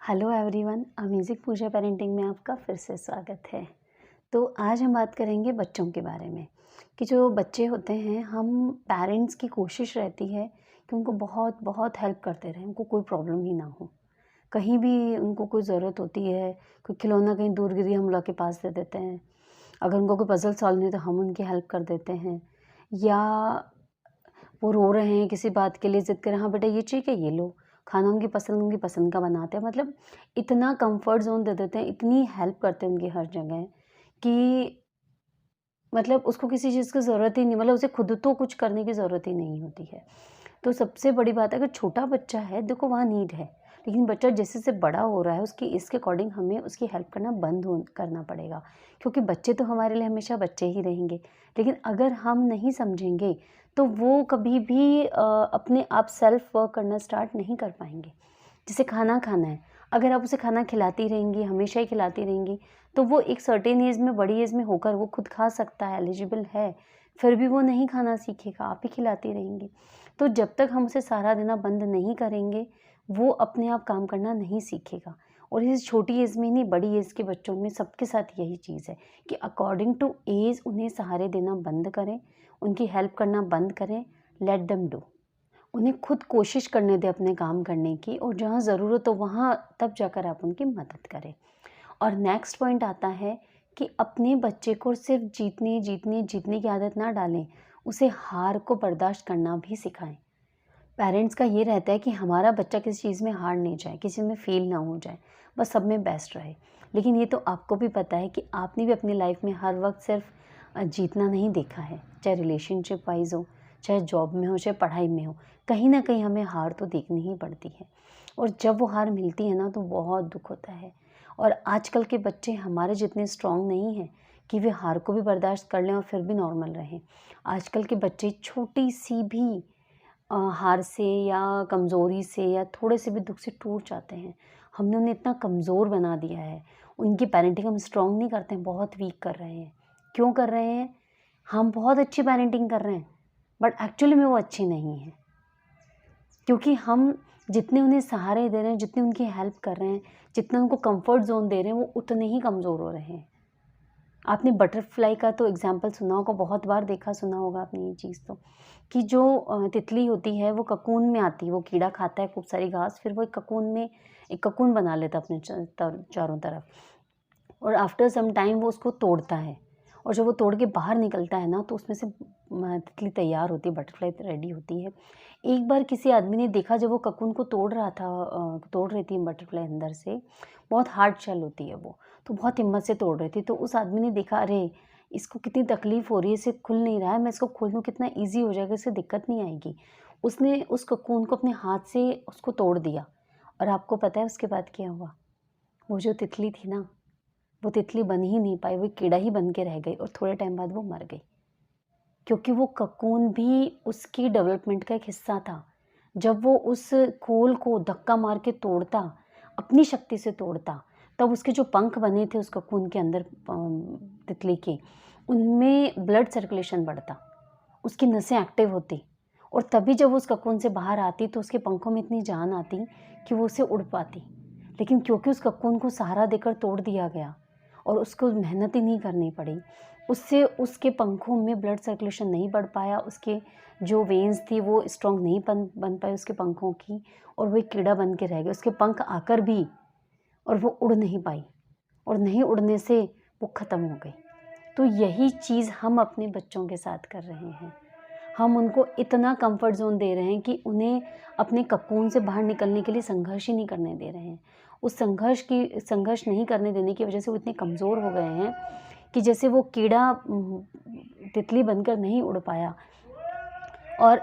Hello everyone, amazing पूजा parenting में आपका फिर से स्वागत है। तो आज हम बात करेंगे बच्चों के बारे में कि जो बच्चे होते हैं, हम पेरेंट्स की कोशिश रहती है कि उनको बहुत बहुत हेल्प करते रहें, उनको कोई प्रॉब्लम ही ना हो। कहीं भी उनको कोई ज़रूरत होती है, कोई खिलौना कहीं दूर गिरी हम ला के पास दे देते हैं। अगर उनको कोई पज़ल सॉल्व नहीं है तो हम उनकी हेल्प कर देते हैं, या वो रो रहे हैं किसी बात के लिए, ज़िद कर रहे हैं, हाँ बेटा ये चाहिए क्या, ये लो। खाना उनकी पसंद का बनाते हैं, मतलब इतना कंफर्ट ज़ोन दे देते हैं, इतनी हेल्प करते हैं उनकी हर जगह कि मतलब उसको किसी चीज़ की ज़रूरत ही नहीं, मतलब उसे खुद तो कुछ करने की ज़रूरत ही नहीं होती है। तो सबसे बड़ी बात है, अगर छोटा बच्चा है देखो वहाँ नीड है, लेकिन बच्चा जैसे-जैसे बड़ा हो रहा है उसकी इसके अकॉर्डिंग हमें उसकी हेल्प करना बंद हो करना पड़ेगा। क्योंकि बच्चे तो हमारे लिए हमेशा बच्चे ही रहेंगे, लेकिन अगर हम नहीं समझेंगे तो वो कभी भी अपने आप सेल्फ वर्क करना स्टार्ट नहीं कर पाएँगे। जैसे खाना खाना है, अगर आप उसे खाना खिलाती रहेंगी, हमेशा ही खिलाती रहेंगी, तो वो एक सर्टेन एज में, बड़ी एज में होकर वो खुद खा सकता है, एलिजिबल है, फिर भी वो नहीं खाना सीखेगा, आप ही खिलाती रहेंगी। तो जब तक हम उसे सहारा देना बंद नहीं करेंगे, वो अपने आप काम करना नहीं सीखेगा। और इस छोटी एज में नहीं, बड़ी एज के बच्चों में सबके साथ यही चीज़ है कि अकॉर्डिंग टू एज उन्हें सहारे देना बंद करें, उनकी हेल्प करना बंद करें, लेट देम डू। उन्हें खुद कोशिश करने दें अपने काम करने की, और जहाँ ज़रूरत हो वहाँ तब जाकर आप उनकी मदद करें। और नेक्स्ट पॉइंट आता है कि अपने बच्चे को सिर्फ जीतने की आदत ना डालें, उसे हार को बर्दाश्त करना भी सिखाएं। पेरेंट्स का ये रहता है कि हमारा बच्चा किसी चीज़ में हार नहीं जाए, किसी में फेल ना हो जाए, बस सब में बेस्ट रहे। लेकिन ये तो आपको भी पता है कि आपने भी अपनी लाइफ में हर वक्त सिर्फ जीतना नहीं देखा है, चाहे रिलेशनशिप वाइज हो, चाहे जॉब में हो, चाहे पढ़ाई में हो, कहीं ना कहीं हमें हार तो देखनी ही पड़ती है। और जब वो हार मिलती है ना तो बहुत दुख होता है। और आजकल के बच्चे हमारे जितने स्ट्रांग नहीं हैं कि वे हार को भी बर्दाश्त कर लें और फिर भी नॉर्मल रहें। आजकल के बच्चे छोटी सी भी हार से या कमज़ोरी से या थोड़े से भी दुःख से टूट जाते हैं। हमने उन्हें इतना कमज़ोर बना दिया है, उनकी पैरेंटिंग हम स्ट्रॉन्ग नहीं करते हैं, बहुत वीक कर रहे हैं। क्यों कर रहे हैं? हम बहुत अच्छी पैरेंटिंग कर रहे हैं, बट एक्चुअली में वो अच्छी नहीं है। क्योंकि हम जितने उन्हें सहारे दे रहे हैं, जितनी उनकी हेल्प कर रहे हैं, जितना उनको कम्फ़र्ट ज़ोन दे रहे हैं, वो उतने ही कमज़ोर हो रहे हैं। आपने बटरफ्लाई का तो एग्जाम्पल सुना होगा, बहुत बार देखा सुना होगा आपने ये चीज़ तो, कि जो तितली होती है वो ककून में आती है, वो कीड़ा खाता है खूब सारी घास, फिर वो एक ककून बना लेता है अपने चारों तरफ, और आफ्टर सम टाइम वो उसको तोड़ता है, और जब वो तोड़ के बाहर निकलता है ना तो उसमें से तितली तैयार होती है, बटरफ्लाई रेडी होती है। एक बार किसी आदमी ने देखा, जब वो ककून को तोड़ रहा था, तोड़ रही थी बटरफ्लाई अंदर से, बहुत हार्ड शेल होती है वो, तो बहुत हिम्मत से तोड़ रही थी, तो उस आदमी ने देखा, अरे इसको कितनी तकलीफ़ हो रही है, इसे खुल नहीं रहा है, मैं इसको खोल दूँ कितना ईज़ी हो जाएगा, इससे दिक्कत नहीं आएगी। उसने उस ककून को अपने हाथ से उसको तोड़ दिया, और आपको पता है उसके बाद क्या हुआ? वो जो तितली थी ना, वो तितली बन ही नहीं पाई, वो कीड़ा ही बन के रह गई, और थोड़े टाइम बाद वो मर गई। क्योंकि वो ककून भी उसकी डेवलपमेंट का एक हिस्सा था। जब वो उस खोल को धक्का मार के तोड़ता, अपनी शक्ति से तोड़ता, तब उसके जो पंख बने थे उस ककून के अंदर, तितली के, उनमें ब्लड सर्कुलेशन बढ़ता, उसकी नसें एक्टिव होती, और तभी जब वो उस ककून से बाहर आती तो उसके पंखों में इतनी जान आती कि वो उसे उड़ पाती। लेकिन क्योंकि उस ककून को सहारा देकर तोड़ दिया गया और उसको मेहनत ही नहीं करनी पड़ी, उससे उसके पंखों में ब्लड सर्कुलेशन नहीं बढ़ पाया, उसके जो वेन्स थी वो स्ट्रॉन्ग नहीं बन पाई उसके पंखों की, और वो एक कीड़ा बन के रह गया। उसके पंख आकर भी, और वो उड़ नहीं पाई, और नहीं उड़ने से वो ख़त्म हो गई। तो यही चीज़ हम अपने बच्चों के साथ कर रहे हैं। हम उनको इतना कंफर्ट ज़ोन दे रहे हैं कि उन्हें अपने ककून से बाहर निकलने के लिए संघर्ष ही नहीं करने दे रहे हैं। उस संघर्ष नहीं करने देने की वजह से वो इतने कमज़ोर हो गए हैं कि जैसे वो कीड़ा तितली बनकर नहीं उड़ पाया, और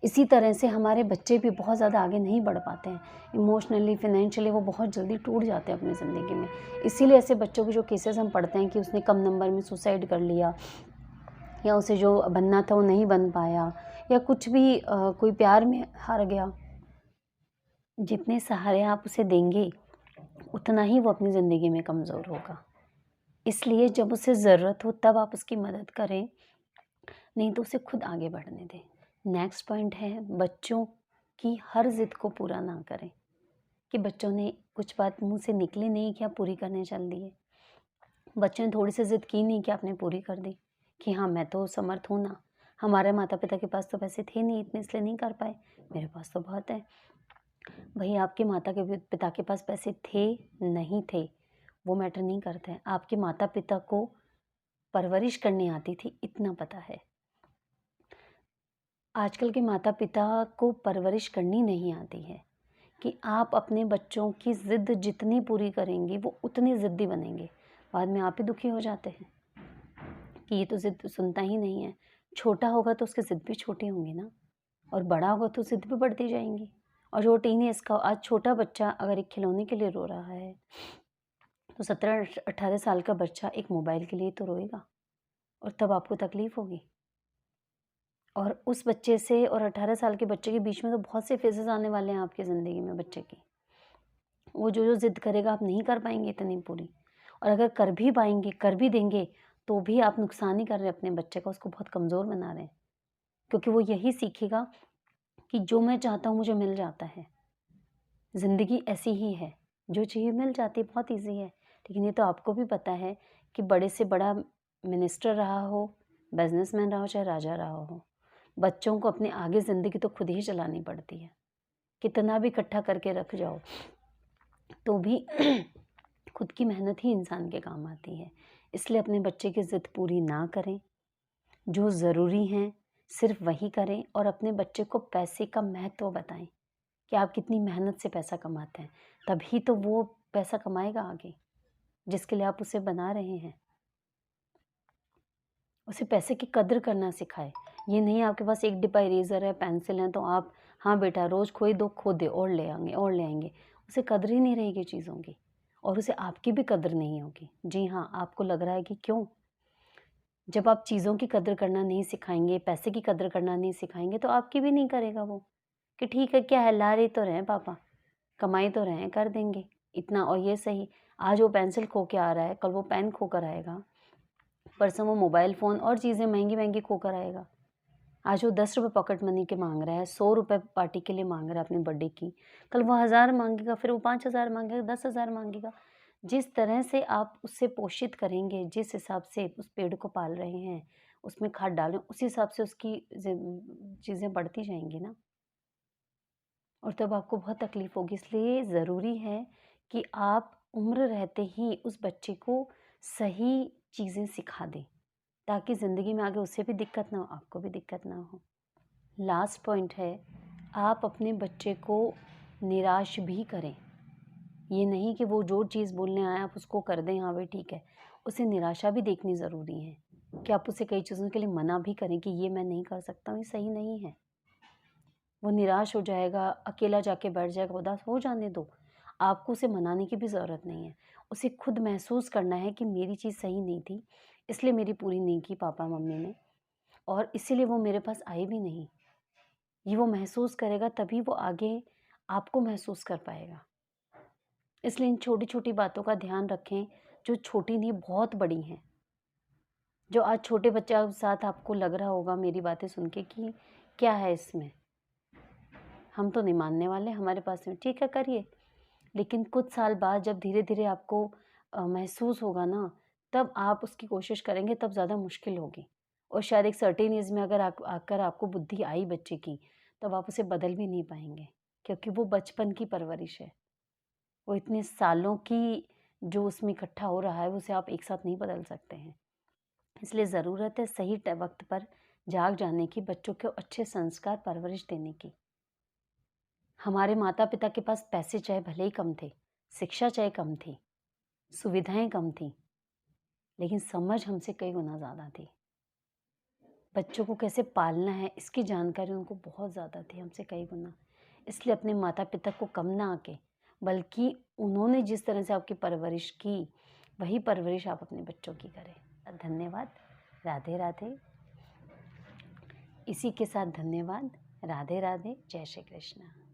इसी तरह से हमारे बच्चे भी बहुत ज़्यादा आगे नहीं बढ़ पाते हैं। इमोशनली, फाइनेंशियली वो बहुत जल्दी टूट जाते हैं अपनी ज़िंदगी में। इसीलिए ऐसे बच्चों के जो केसेस हम पढ़ते हैं कि उसने कम नंबर में सुसाइड कर लिया, या उसे जो बनना था वो नहीं बन पाया, या कुछ भी कोई प्यार में हार गया। जितने सहारे आप उसे देंगे, उतना ही वो अपनी ज़िंदगी में कमज़ोर होगा। इसलिए जब उसे ज़रूरत हो तब आप उसकी मदद करें, नहीं तो उसे खुद आगे बढ़ने दें। नेक्स्ट पॉइंट है, बच्चों की हर ज़िद को पूरा ना करें, कि बच्चों ने कुछ बात मुँह से निकली नहीं कि आप पूरी करने चल दिए। बच्चों ने थोड़ी सी ज़िद की नहीं कि आपने पूरी कर दी, कि हाँ, मैं तो समर्थ हूँ ना, हमारे माता-पिता के पास तो पैसे थे नहीं इतने इसलिए नहीं कर पाए, मेरे पास तो बहुत है। भई आपके माता के पिता के पास पैसे थे, नहीं थे, वो मैटर नहीं करता है। आपके माता-पिता को परवरिश करनी आती थी, इतना पता है। आजकल के माता-पिता को परवरिश करनी नहीं आती है, कि आप अपने बच्चों की ज़िद जितनी पूरी करेंगी, वो उतने ज़िद्दी बनेंगे। बाद में आप ही दुखी हो जाते हैं, कि ये तो ज़िद सुनता ही नहीं है। छोटा होगा तो उसकी ज़िद भी छोटी होंगी ना, और बड़ा होगा तो ज़िद भी बढ़ती जाएँगी। और जो टीनेज का आज छोटा बच्चा अगर एक खिलौने के लिए रो रहा है, तो 17-18 साल का बच्चा एक मोबाइल के लिए तो रोएगा, और तब आपको तकलीफ़ होगी। और उस बच्चे से और 18 साल के बच्चे के बीच में तो बहुत से फेजेज़ आने वाले हैं आपकी ज़िंदगी में बच्चे की। वो जो ज़िद करेगा आप नहीं कर पाएँगे इतनी पूरी, और अगर कर भी पाएँगे, कर भी देंगे, तो भी आप नुकसान ही कर रहे हैं अपने बच्चे का, उसको बहुत कमज़ोर बना रहे हैं। क्योंकि वो यही सीखेगा कि जो मैं चाहता हूँ मुझे मिल जाता है। ज़िंदगी ऐसी ही है, जो चाहिए मिल जाती है, बहुत ईज़ी है। लेकिन ये तो आपको भी पता है कि बड़े से बड़ा मिनिस्टर रहा हो, बिज़नेसमैन रहा हो, चाहे राजा रहा हो, बच्चों को अपनी आगे ज़िंदगी तो खुद ही चलानी पड़ती है। कितना भी इकट्ठा करके रख जाओ, तो भी खुद की मेहनत ही इंसान के काम आती है। इसलिए अपने बच्चे की ज़िद पूरी ना करें, जो ज़रूरी हैं सिर्फ़ वही करें, और अपने बच्चे को पैसे का महत्व बताएँ कि आप कितनी मेहनत से पैसा कमाते हैं। तभी तो वो पैसा कमाएगा आगे, जिसके लिए आप उसे बना रहे हैं। उसे पैसे की कद्र करना सिखाएँ। ये नहीं आपके पास 1 डिब्बा इरेज़र है, पेंसिल है, तो आप हाँ बेटा रोज़ खोई 2 खो दे और ले आएँगे और ले आएँगे। उसे कद्र ही नहीं रहेगी चीज़ों की, और उसे आपकी भी कद्र नहीं होगी। जी हाँ, आपको लग रहा है कि क्यों? जब आप चीज़ों की कद्र करना नहीं सिखाएँगे, पैसे की कद्र करना नहीं सिखाएँगे, तो आपकी भी नहीं करेगा वो, कि ठीक है क्या है, ला रहे तो रहे हैं पापा, कमाई तो रहे हैं, कर देंगे इतना। और ये सही, आज वो पेंसिल खो के आ रहा है, कल वो पेन खो कर आएगा, परसों वो मोबाइल फ़ोन और चीज़ें महँगी-महँगी खो कर आएगा। आज वो ₹10 पॉकेट मनी के माँग रहा है, ₹100 पार्टी के लिए माँग रहा है अपने बर्थडे की, कल वो 1000 माँगेगा, फिर वो 5000 माँगेगा, 10,000 माँगेगा। जिस तरह से आप उसे पोषित करेंगे, जिस हिसाब से उस पेड़ को पाल रहे हैं, उसमें खाद डाल रहे हैं, उसी हिसाब से उसकी चीज़ें बढ़ती जाएँगी ना, और तब आपको बहुत तकलीफ़ होगी। इसलिए ज़रूरी है कि आप उम्र रहते ही उस बच्चे को सही चीज़ें सिखा दें, ताकि ज़िंदगी में आगे उसे भी दिक्कत ना हो, आपको भी दिक्कत ना हो। लास्ट पॉइंट है, आप अपने बच्चे को निराश भी करें। ये नहीं कि वो जो चीज़ बोलने आया आप उसको कर दें, हाँ भाई ठीक है। उसे निराशा भी देखनी ज़रूरी है, कि आप उसे कई चीज़ों के लिए मना भी करें कि ये मैं नहीं कर सकता हूँ, ये सही नहीं है। वो निराश हो जाएगा, अकेला जाके बैठ जाएगा, उदास हो जाने दो। आपको उसे मनाने की भी ज़रूरत नहीं है। उसे खुद महसूस करना है कि मेरी चीज़ सही नहीं थी, इसलिए मेरी पूरी नहीं की पापा-मम्मी ने, और इसीलिए वो मेरे पास आए भी नहीं। ये वो महसूस करेगा तभी वो आगे आपको महसूस कर पाएगा। इसलिए इन छोटी-छोटी बातों का ध्यान रखें, जो छोटी नहीं बहुत बड़ी हैं। जो आज छोटे बच्चा के साथ आपको लग रहा होगा मेरी बातें सुन के कि क्या है इसमें? हम तो नहीं मानने वाले, हमारे पास में ठीक है करिए। लेकिन कुछ साल बाद जब धीरे-धीरे आपको महसूस होगा ना, तब आप उसकी कोशिश करेंगे तब ज़्यादा मुश्किल होगी। और शायद एक सर्टेन ऐज में अगर आकर आपको बुद्धि आई बच्चे की, तब आप उसे बदल भी नहीं पाएँगे, क्योंकि वो बचपन की परवरिश है। वो इतने सालों की जो उसमें इकट्ठा हो रहा है, उसे आप एक साथ नहीं बदल सकते हैं। इसलिए ज़रूरत है सही वक़्त पर जाग जाने की, बच्चों को अच्छे संस्कार परवरिश देने की। हमारे माता-पिता के पास पैसे चाहे भले ही कम थे, शिक्षा चाहे कम थी, सुविधाएँ कम थीं, लेकिन समझ हमसे कई गुना ज़्यादा थी। बच्चों को कैसे पालना है इसकी जानकारी उनको बहुत ज़्यादा थी हमसे कई गुना। इसलिए अपने माता-पिता को कम ना आके, बल्कि उन्होंने जिस तरह से आपकी परवरिश की, वही परवरिश आप अपने बच्चों की करें। धन्यवाद। राधे राधे। इसी के साथ धन्यवाद। राधे राधे। जय श्री कृष्ण।